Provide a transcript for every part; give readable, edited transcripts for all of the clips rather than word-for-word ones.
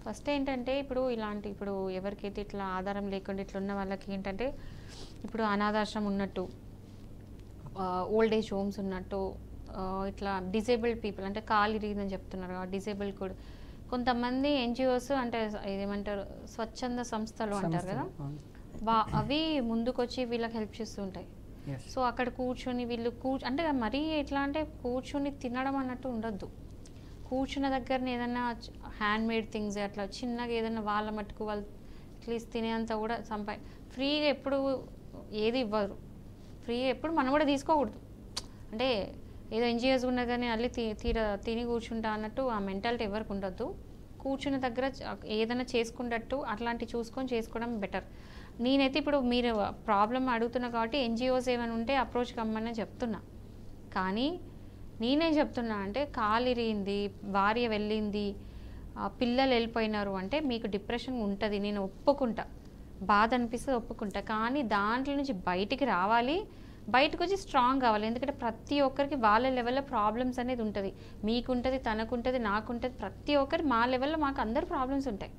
First ఏంటంటే ఇప్పుడు ఇలాంటి ఇప్పుడు ఎవరికైతే ఇట్లా ఆధారం లేకుండా ఇట్లా ఉన్న వాళ్ళకి ఏంటంటే ఇప్పుడు అనాథాశ్రమం ఉన్నట్టు, ఓల్డ్ ఏజ్ హోమ్స్ ఉన్నట్టు, ఇట్లా డిజేబుల్డ్ పీపుల్ అంటే కాలు ఇరిగిందని చెప్తున్నారు కదా, డిజేబుల్డ్ కూడా కొంతమంది ఎన్జిఓస్ అంటే ఏమంటారు స్వచ్ఛంద సంస్థలు అంటారు కదా, అవి ముందుకొచ్చి వీళ్ళకి హెల్ప్ చేస్తూ ఉంటాయి. సో అక్కడ కూర్చొని వీళ్ళు అంటే మరీ ఎట్లా అంటే కూర్చొని తినడం అన్నట్టు ఉండొద్దు. కూర్చున్న దగ్గరనే ఏదైనా హ్యాండ్మేడ్ థింగ్స్ అట్లా చిన్నగా ఏదైనా వాళ్ళ మట్టుకు వాళ్ళు అట్లీస్ట్ తినేంత కూడా ఫ్రీగా ఎప్పుడు ఏది ఇవ్వరు, ఫ్రీగా ఎప్పుడు మనం కూడా తీసుకోకూడదు. అంటే ఏదో ఎన్జిఓస్ ఉన్నా కానీ అల్లి తిని కూర్చుంటా అన్నట్టు ఆ మెంటాలిటీ ఎవరికి ఉండొద్దు. కూర్చున్న దగ్గర ఏదైనా చేసుకున్నట్టు అట్లాంటివి చూసుకొని చేసుకోవడం బెటర్. నేనైతే ఇప్పుడు మీరు ప్రాబ్లం అడుగుతున్నా కాబట్టి ఎన్జిఓస్ ఏమైనా ఉంటే అప్రోచ్ కమ్మని చెప్తున్నా. కానీ నేనేం చెప్తున్నా అంటే కాలు ఇరిగింది, భార్య వెళ్ళింది, పిల్లలు వెళ్ళిపోయినారు అంటే మీకు డిప్రెషన్ ఉంటుంది, నేను ఒప్పుకుంటా, బాధ అనిపిస్తుంది, ఒప్పుకుంటా. కానీ దాంట్లో నుంచి బయటికి రావాలి, బయటకు వచ్చి స్ట్రాంగ్ కావాలి. ఎందుకంటే ప్రతి ఒక్కరికి వాళ్ళ లెవెల్లో ప్రాబ్లమ్స్ అనేది ఉంటుంది. మీకుంటుంది, తనకుంటుంది, నాకుంటుంది, ప్రతి ఒక్కరి మా లెవెల్లో మాకు అందరు ప్రాబ్లమ్స్ ఉంటాయి.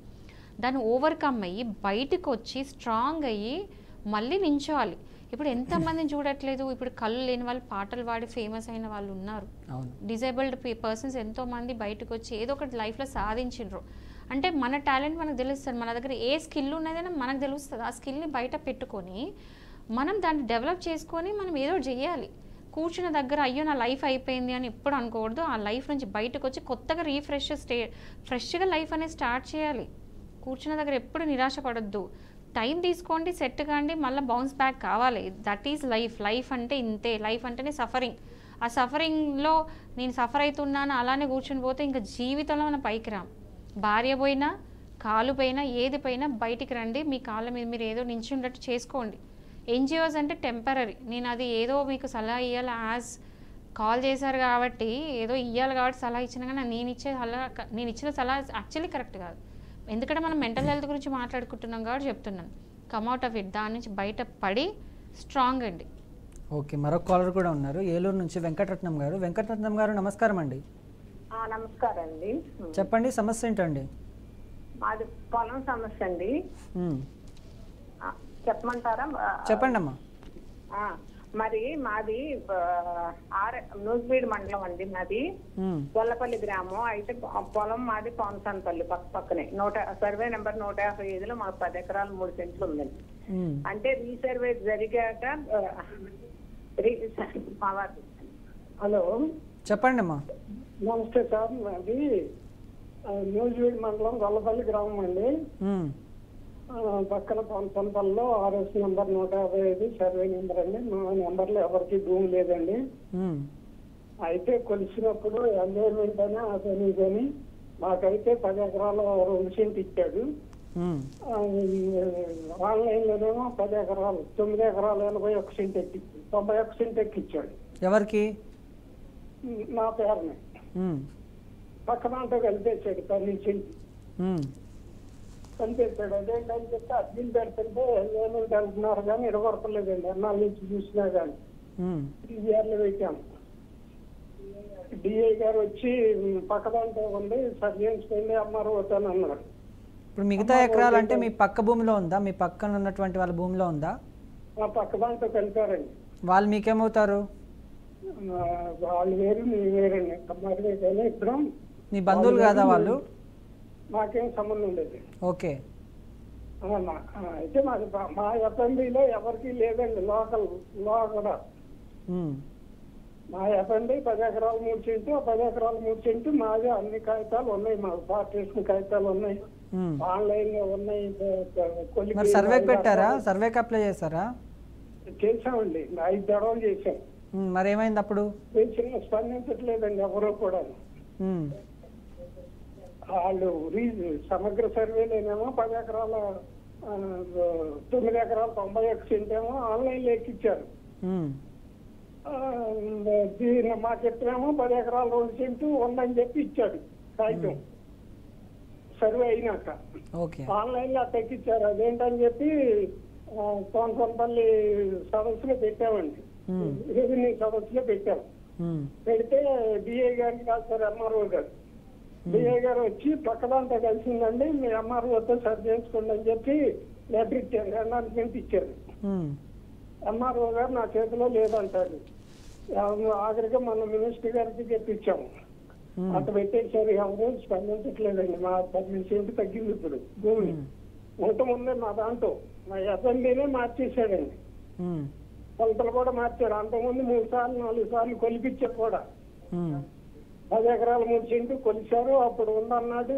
దాన్ని ఓవర్కమ్ అయ్యి బయటకు వచ్చి స్ట్రాంగ్ అయ్యి మళ్ళీ నించోవాలి. ఇప్పుడు ఎంతమందిని చూడట్లేదు, ఇప్పుడు కళ్ళు లేని వాళ్ళు పాటలు పాడి ఫేమస్ అయిన వాళ్ళు ఉన్నారు. డిజేబుల్డ్ పర్సన్స్ ఎంతోమంది బయటకు వచ్చి ఏదో ఒకటి లైఫ్లో సాధించిండ్రు. అంటే మన టాలెంట్ మనకు తెలుస్తుంది, మన దగ్గర ఏ స్కిల్ ఉన్నదైనా మనకు తెలుస్తుంది. ఆ స్కిల్ని బయట పెట్టుకొని మనం దాన్ని డెవలప్ చేసుకొని మనం ఏదో చేయాలి. కూర్చున్న దగ్గర అయ్యో నా లైఫ్ అయిపోయింది అని ఎప్పుడు అనుకోకూడదు. ఆ లైఫ్ నుంచి బయటకు వచ్చి కొత్తగా ఫ్రెష్గా లైఫ్ అనేది స్టార్ట్ చేయాలి. కూర్చున్న దగ్గర ఎప్పుడు నిరాశ పడొద్దు. టైం తీసుకోండి, సెట్ కాండి, మళ్ళీ బౌన్స్ బ్యాక్ కావాలి. That is life. లైఫ్ అంటే ఇంతే. లైఫ్ అంటేనే సఫరింగ్. ఆ సఫరింగ్లో నేను సఫర్ అవుతున్నాను అలానే కూర్చుని పోతే ఇంకా జీవితంలో మనం పైకి రాం. భార్య పోయినా, కాలు పోయినా, ఏది పోయినా బయటికి రండి. మీ కాళ్ళ మీద మీరు ఏదో నించున్నట్టు చేసుకోండి. ఎన్జిఓస్ అంటే టెంపరీ. నేను అది ఏదో మీకు సలహా ఇవ్వాలి, కాల్ చేశారు కాబట్టి ఏదో ఇవ్వాలి కాబట్టి సలహా ఇచ్చినా కానీ నేను ఇచ్చిన సలహా యాక్చువల్లీ కరెక్ట్ కాదు. ఎందుకంటే మనం మెంటల్ హెల్త్ గురించి మాట్లాడుకుంటున్నాం కాబట్టి చెప్తున్నాను. Come out of it. దాని నుంచి బయట పడి స్ట్రాంగ్ అండి. ఓకే, మరొక కాలర్ కూడా ఉన్నారు ఏలూరు నుంచి వెంకటరత్నం గారు. వెంకటరత్నం గారు నమస్కారం అండి. నమస్కారం అండి. చెప్పండి, సమస్య ఏంటండి? మాది పొలం సమస్య అండి. చెప్పమంటారా? చెప్పండి అమ్మా. మరి మాది నూజివీడు మండలం అండి. మాది గొల్లపల్లి గ్రామం. అయితే పొలం మాది పవనసనపల్లి పక్కనే సర్వే నెంబర్ 155లో మాకు 10 ఎకరాలు 3 సెంట్లు ఉందండి. అంటే రీసర్వే జరిగాక హలో చెప్పండి అమ్మా. నమస్తే సార్, మాది నూజివీడు మండలం గొల్లపల్లి గ్రామం అండి. పక్కన పనపల్లిలో RS నెంబర్ 155 సర్వే నెంబర్ అండి. మా నెంబర్లో ఎవరికి భూమి లేదండి. అయితే కొలిసినప్పుడు ఎంజాయ్మెంట్ అని అతని కానీ మాకైతే 10 ఎకరాలు 2 సెంట్ ఇచ్చాడు. ఆన్లైన్ లోనేమో 10 ఎకరాలు 9 ఎకరాలు 81 సెంట్ ఎక్కిచ్చాడు. 91 సెంట్ ఎక్కిచ్చాడు. ఎవరికి? నా పేరుని పక్కనంతా కలిపేశాడు. 12 సెంట్ కనిపెట్టాడు. అదేంటని చెప్తే అర్జీలు పెడుతుంటే ఎంజాయ్మెంట్ అంటున్నారు కానీ ఇరగొడతలేదండి. ఎన్నాళ్ళ నుంచి చూసినా కానీ 3 ఇయర్లు పెట్టాము. డిఐ గారు వచ్చి పక్కదాంట్లో ఉంది సర్జన్స్పోయింది అమ్మారు అవుతాను అన్నారు. ఇప్పుడు మిగతా ఎకరాలు అంటే మీ పక్క భూమిలో ఉందా? మీ పక్కన ఉన్నటువంటి వాళ్ళ భూమిలో ఉందా? మా పక్కదాంట్లో కలిపారండి. వాళ్ళు మీకేమవుతారు? వాళ్ళు వేరు మేము వేరండి. కానీ ఇప్పుడు మీ బంధువులు కాదా వాళ్ళు? మాకేం సంబంధం లేదు. ఓకే. అయితే మాది మా ఎఫ్ఎండిలో ఎవరికి లేదండి. లోకల్ కూడా మా ఎఫ్ఎండి 10 ఎకరాలు 3 సెంటు 10 ఎకరాలు 3 సెంటు మాది. అన్ని కాగితాలు ఉన్నాయి, మాకు పార్టీషన్ కాగితాలు ఉన్నాయి, ఆన్లైన్ లో ఉన్నాయి. సర్వేకి పెట్టారా? సర్వేకి అప్లై చేశారా? చేసామండి, 5 దడవలు చేసాం. మరి ఏమైంది అప్పుడు? స్పందించట్లేదండి ఎవరో కూడా. వాళ్ళు సమగ్ర సర్వేలోనేమో 10 ఎకరాల 9 ఎకరాలు 91 సెంట్ ఏమో ఆన్లైన్ లో ఎక్కిచ్చారు. మాకు ఎప్పుడేమో 10 ఎకరాలు 2 సెంటు ఉందని చెప్పి ఇచ్చాడు కాగితం సర్వే అయినాక. ఆన్లైన్ లో ఎక్కిచ్చారు. అదేంటని చెప్పి పవనపల్లి సదస్సులో పెట్టామండి. రెవెన్యూ సదస్సులో పెట్టాము. పెడితే డిఐ గారిని కాదు సార్, ఎంఆర్ఓ గారు డిఐ గారు వచ్చి పక్కదంతా కలిసిందండి, మీ ఎంఆర్ఓతో సరి చేసుకోండి అని చెప్పి లెటర్ ఇచ్చారు, అనాలిమెంట్ ఇచ్చారు. ఎంఆర్ఓ గారు నా చేతిలో లేదంటారు. ఆఖరిగా మన మినిస్టర్ గారికి చెప్పించాము, అంత పెట్టేశారు, ఎవరు స్పందించట్లేదండి. మా 10% తగ్గింది ఇప్పుడు భూమి. ముందే మా దాంట్లో మా ఎస్ఎండీనే మార్చేశాడండి, కొలతలు కూడా మార్చారు. అంతకుముందు 3 సార్లు 4 సార్లు కొలిపించారు కూడా. 10 ఎకరాలు 3 సెంట్లు కొలిచారు, అప్పుడు ఉందన్నాడు.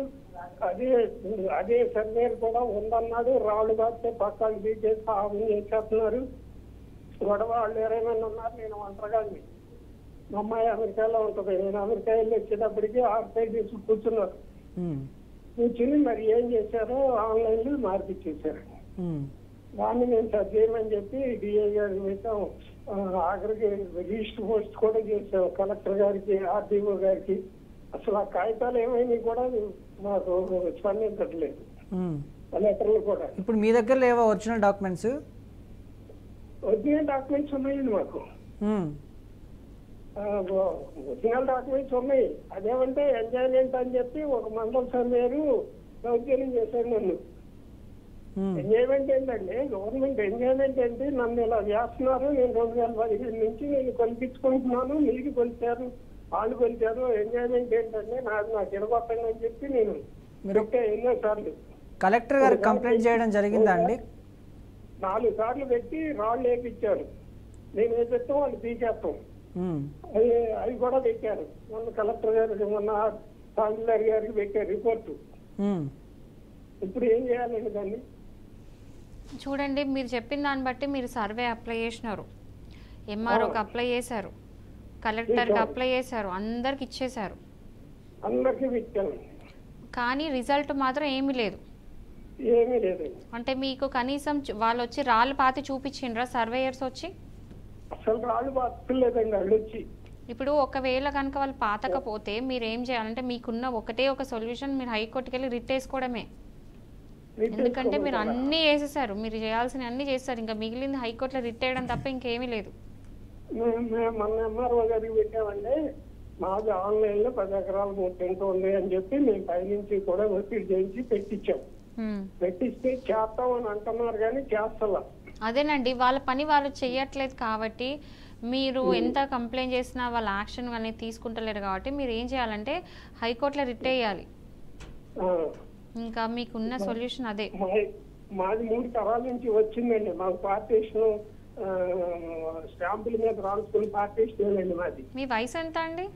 అదే సర్వేర్ కూడా ఉందన్నాడు. రాళ్ళు కాస్తే పక్కన తీసేసి ఆమె చేసేస్తున్నారు. గొడవ వాళ్ళు 20 మంది ఉన్నారు, నేను ఒంటరిగాని. మా అమ్మాయి అమెరికాలో ఉంటుంది, నేను అమెరికా వెళ్ళి వచ్చేటప్పటికి 6 సైడ్ కూర్చున్నారు. కూర్చుని మరి ఏం చేశారో ఆన్లైన్ లో మార్పిచ్చేసారు. దాన్ని మేము సరి చేయమని చెప్పి డిఐ గారి మీద ఆఖరికి రిజిస్టర్ పోస్ట్ కూడా చేసాం, కలెక్టర్ గారికి, ఆర్డీఓ గారికి. అసలు ఆ కాగితాలు ఏమైనా కూడా మాకు స్పందించట్లేదు, లెటర్లు కూడా. ఇప్పుడు మీ దగ్గర లేవా ఒరిజినల్ డాక్యుమెంట్స్? ఒరిజినల్ డాక్యుమెంట్స్ ఉన్నాయండి మాకు, ఒరిజినల్ డాక్యుమెంట్స్ ఉన్నాయి. అదేమంటే ఎంజాయ్మెంట్ అని చెప్పి ఒక మండల సర్వేరు దౌర్జన్యం చేశారు నన్ను. ఎంజాయ్మెంట్ ఏంటండి, గవర్నమెంట్ ఎంజాయ్మెంట్ ఏంటి? నన్ను ఇలా చేస్తున్నారు, నేను 2015 నుంచి నేను కొలిపించుకుంటున్నాను, మీరు కొలిచారు, వాళ్ళు కొలిచారు, ఎంజాయ్మెంట్ ఏంటంటే నాకు ఎడగొట్టండి అని చెప్పి నేను ఎన్నో సార్లు కలెక్టర్ గారు కంప్లైంట్ చేయడం జరిగిందా అండి? 4 సార్లు పెట్టి రాళ్ళు వేపించారు, నేను వేపిస్తాం వాళ్ళు తీసేస్తాం. అవి కూడా పెట్టారు. మొన్న కలెక్టర్ గారికి, మొన్న తహసీల్దార్ గారికి పెట్టారు రిపోర్టు. ఇప్పుడు ఏం చేయాలండి దాన్ని? చూడండి, మీరు చెప్పిన దాన్ని బట్టి మీరు సర్వే అప్లై చేసినారు, ఎంఆర్ఓకి అప్లై చేశారు, కలెక్టర్కి అప్లై చేశారు, అందరికి ఇచ్చేశారు, అందరికీ ఇచ్చాను. కానీ రిజల్ట్ మాత్రం ఏమీ లేదు. ఏమీ లేదండి. అంటే మీకు కనీసం వాళ్ళు వచ్చి రాళ్ళు పాతి చూపించిండ్రా సర్వేయర్స్ వచ్చి? అసలు రాళ్ళు పాతలేదండి వాళ్ళు వచ్చి. ఇప్పుడు ఒకవేళ కనుక వాళ్ళు పాతకపోతే మీరు ఏం చేయాలంటే మీకున్న ఒకటే ఒక సొల్యూషన్, మీరు హైకోర్టుకి వెళ్ళి రిట్ వేసుకోవడమే. ఎందుకంటే మీరు అన్నీ వేసేసారు, మీరు చేయాల్సిన అన్ని చేస్తారు, ఇంకా మిగిలింది హైకోర్టులో రిట్ వేయడం తప్ప ఇంకేమీ లేదు. మన ఎంఆర్ఓ గారికి పెట్టామండి, మాది ఆన్లైన్ లో 10 ఎకరాలు 3 సెంట్లు ఉంది అని చెప్పి మేము పైనుంచి కూడా ఒత్తిడి చేయించి పెట్టించాం. పెట్టిస్తే చేస్తాం అని అంటున్నారు కానీ చేస్తలా. అదేనండి, వాళ్ళ పని వాళ్ళు చెయ్యట్లేదు కాబట్టి మీరు ఎంత కంప్లైంట్ చేసినా వాళ్ళ యాక్షన్ అనేది తీసుకుంటలేరు కాబట్టి మీరు ఏం చేయాలంటే హైకోర్టులో రిట్ వేయాలి. ఇంకా మీకున్న సొల్యూషన్ అదే. మాది 3 తరాల నుంచి వచ్చిందండి, మాకు పార్టీషన్ స్టాంపుల మీద రాసుకుని పార్టీషన్ అండి మాది. మీ వయసు ఎంత అండి?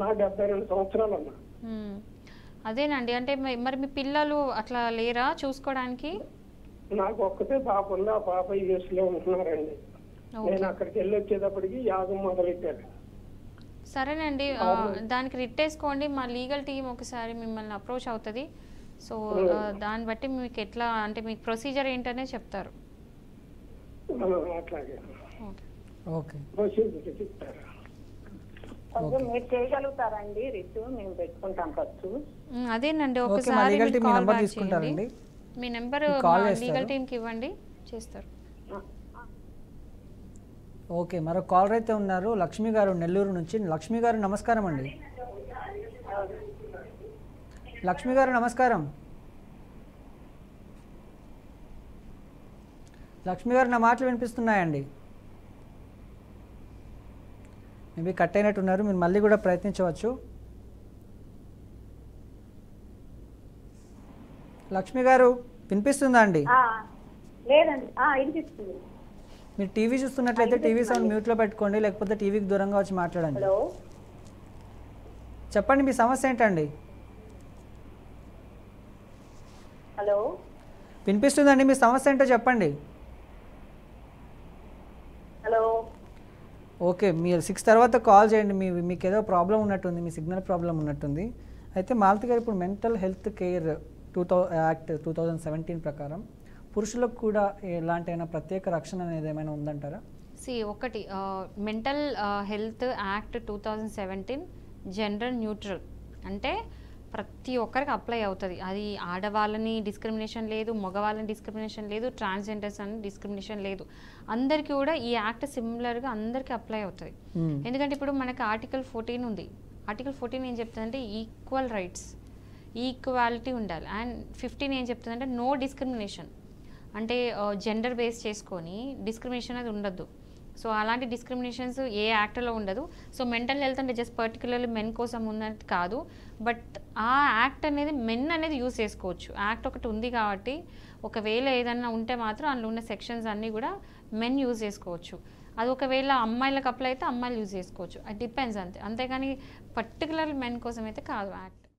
నా 72 సంవత్సరాలమ్మా. అదేనండి, అంటే మరి మీ పిల్లలు అట్లా లేరా చూసుకోవడానికి? నాకు ఒక్కటే పాప ఉంది, ఆ పాప యూఎస్ లో ఉంటున్నారండి. నేను అక్కడికి వెళ్ళి వచ్చేటప్పటికి యాగం మొదలెట్టారు. సరేనండి, దానికి రిట్ వేసుకోండి, మా లీగల్ టీం ఒకసారి మిమ్మల్ని అప్రోచ్ అవుతుంది. సో దాన్ని బట్టి మీకు ఎట్లా అంటే మీకు ప్రొసీజర్ ఏంటనే చెప్తారు. అట్లాగే ఓకే, ప్రొసీజర్ చెప్తారు. మీరు చేయగలుగుతారండి రిట్? మేము పెట్టుకుంటాం ఖర్చు. అదేనండి, ఒకసారి తీసుకుంటారండి, మీ నెంబర్ లీగల్ టీంకి ఇవ్వండి, చేస్తారు. ఓకే, మరో కాలర్ అయితే ఉన్నారు, లక్ష్మి గారు నెల్లూరు నుంచి. లక్ష్మి గారు నమస్కారం అండి. లక్ష్మి గారు నమస్కారం. లక్ష్మి గారు నా మాటలు వినిపిస్తున్నాయండి? మేబీ కట్ అయినట్టున్నారు, మీరు మళ్ళీ కూడా ప్రయత్నించవచ్చు. లక్ష్మి గారు వినిపిస్తుందా అండి? లేదండి, వినిపిస్తుంది. మీరు టీవీ చూస్తున్నట్లయితే టీవీ సౌండ్ మ్యూట్లో పెట్టుకోండి, లేకపోతే టీవీకి దూరంగా వచ్చి మాట్లాడండి. చెప్పండి, మీ సమస్య ఏంటండి? హలో, వినిపిస్తుందండి, మీ సమస్య ఏంటో చెప్పండి. హలో, ఓకే, మీరు 6 తర్వాత కాల్ చేయండి. మీకు ఏదో ప్రాబ్లం ఉన్నట్టుంది, మీ సిగ్నల్ ప్రాబ్లం ఉన్నట్టుంది. అయితే మాలతి గారు, ఇప్పుడు మెంటల్ హెల్త్ కేర్ యాక్ట్ 2017 ప్రకారం పురుషులకు కూడా ఎలాంటి ప్రత్యేక రక్షణ అనేది ఏమైనా ఉందంటారా? ఒకటి mental health act 2017 gender neutral, అంటే ప్రతి ఒక్కరికి అప్లై అవుతుంది. అది ఆడవాళ్ళని డిస్క్రిమినేషన్ లేదు, మగవాళ్ళని డిస్క్రిమినేషన్ లేదు, ట్రాన్స్జెండర్స్ అని డిస్క్రిమినేషన్ లేదు, అందరికీ కూడా ఈ యాక్ట్ సిమిలర్గా అందరికీ అప్లై అవుతుంది. ఎందుకంటే ఇప్పుడు మనకి ఆర్టికల్ 14 ఉంది, ఆర్టికల్ 14 ఏం చెప్తుందంటే ఈక్వల్ రైట్స్, ఈక్వాలిటీ ఉండాలి. అండ్ 15 ఏం చెప్తుందంటే నో డిస్క్రిమినేషన్, అంటే జెండర్ బేస్ చేసుకొని డిస్క్రిమినేషన్ అది ఉండద్దు. సో అలాంటి డిస్క్రిమినేషన్స్ ఏ యాక్ట్లో ఉండదు. సో మెంటల్ హెల్త్ అంటే జస్ట్ పర్టికులర్లీ మెన్ కోసం ఉన్నది కాదు, బట్ ఆ యాక్ట్ అనేది మెన్ అనేది యూజ్ చేసుకోవచ్చు. యాక్ట్ ఒకటి ఉంది కాబట్టి ఒకవేళ ఏదన్నా ఉంటే మాత్రం అందులో ఉన్న సెక్షన్స్ అన్నీ కూడా మెన్ యూజ్ చేసుకోవచ్చు. అది ఒకవేళ అమ్మాయిలకు అప్లై అయితే అమ్మాయిలు యూజ్ చేసుకోవచ్చు. అది డిపెండ్స్ అంతే, అంతేగాని పర్టికులర్ మెన్ కోసం అయితే కాదు యాక్ట్.